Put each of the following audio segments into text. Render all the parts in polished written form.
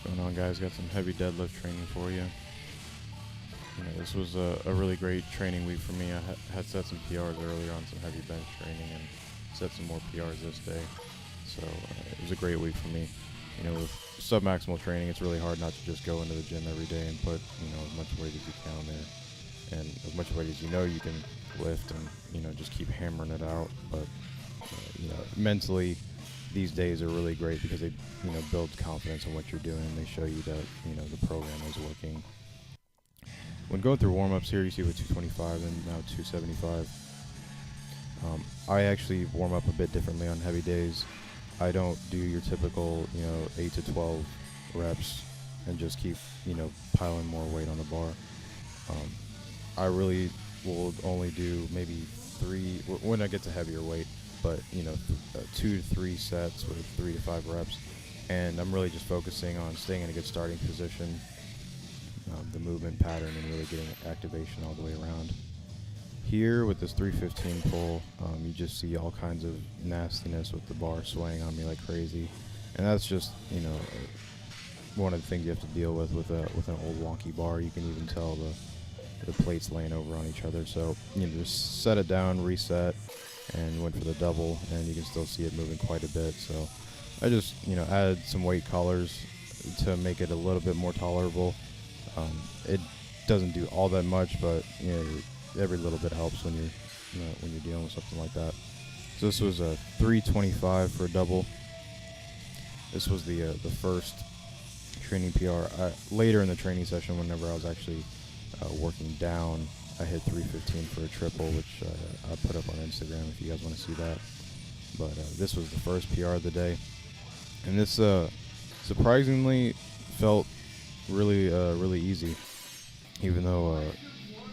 What's going on, guys? Got some heavy deadlift training for you. This was a really great training week for me. I had set some PRs earlier on some heavy bench training and set some more PRs this day. So it was a great week for me. With submaximal training, it's really hard not to just go into the gym every day and put, as much weight as you can on there. And as much weight as you can lift and, just keep hammering it out. But, mentally, these days are really great because they, build confidence in what you're doing. They show you that, the program is working. When going through warm-ups here, you see with 225 and now 275. I actually warm up a bit differently on heavy days. I don't do your typical, 8 to 12 reps and just keep, piling more weight on the bar. I really will only do maybe 3 when I get to heavier weight, but 2 to 3 sets with 3 to 5 reps, and I'm really just focusing on staying in a good starting position, the movement pattern, and really getting activation all the way around. Here with this 315 pull, you just see all kinds of nastiness with the bar swaying on me like crazy, and that's just one of the things you have to deal with an old wonky bar. You can even tell the plates laying over on each other. So just set it down, reset, and went for the double, and you can still see it moving quite a bit. So I just added some weight collars to make it a little bit more tolerable. It doesn't do all that much, but every little bit helps when you're dealing with something like that. So this was a 325 for a double. This was the first training PR. Later in the training session, whenever I was actually working down, I hit 315 for a triple, which I put up on Instagram if you guys want to see that. But this was the first PR of the day, and this surprisingly felt really easy, even though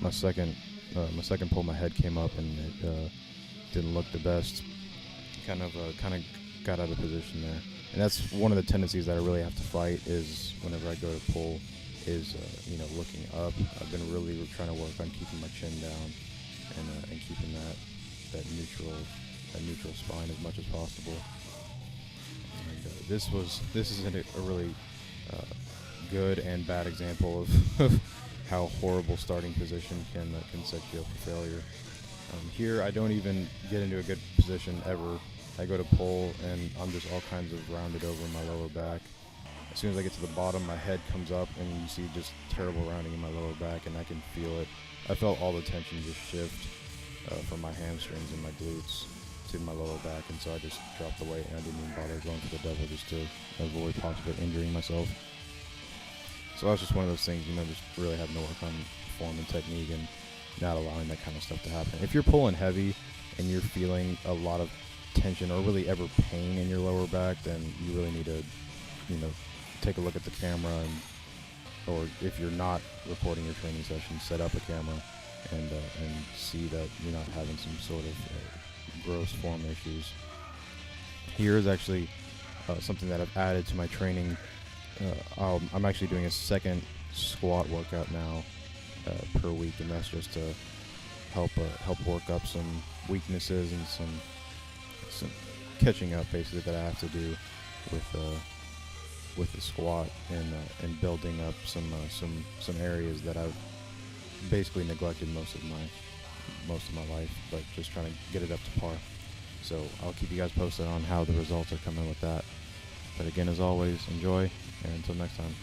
my second pull, my head came up and it didn't look the best. Kind of got out of position there, and that's one of the tendencies that I really have to fight. Is whenever I go to pull, is looking up. I've been really trying to work on keeping my chin down and keeping that neutral spine as much as possible. And this is a really good and bad example of how horrible starting position can set you up for failure. Here, I don't even get into a good position ever. I go to pull, and I'm just all kinds of rounded over in my lower back. As soon as I get to the bottom, my head comes up, and you see just terrible rounding in my lower back, and I can feel it. I felt all the tension just shift from my hamstrings and my glutes to my lower back, and so I just dropped the weight, and I didn't even bother going for the double just to avoid possibly injuring myself. So that's just one of those things, just really having to work on form and technique and not allowing that kind of stuff to happen. If you're pulling heavy and you're feeling a lot of tension or really ever pain in your lower back, then you really need to, take a look at the camera, or if you're not recording your training session, set up a camera and see that you're not having some sort of gross form issues. Here is actually something that I've added to my training. I'm actually doing a second squat workout now per week, and that's just to help work up some weaknesses and some catching up basically that I have to do with the squat and building up some areas that I've basically neglected most of my life, but just trying to get it up to par. So I'll keep you guys posted on how the results are coming with that. But again, as always, enjoy, and until next time.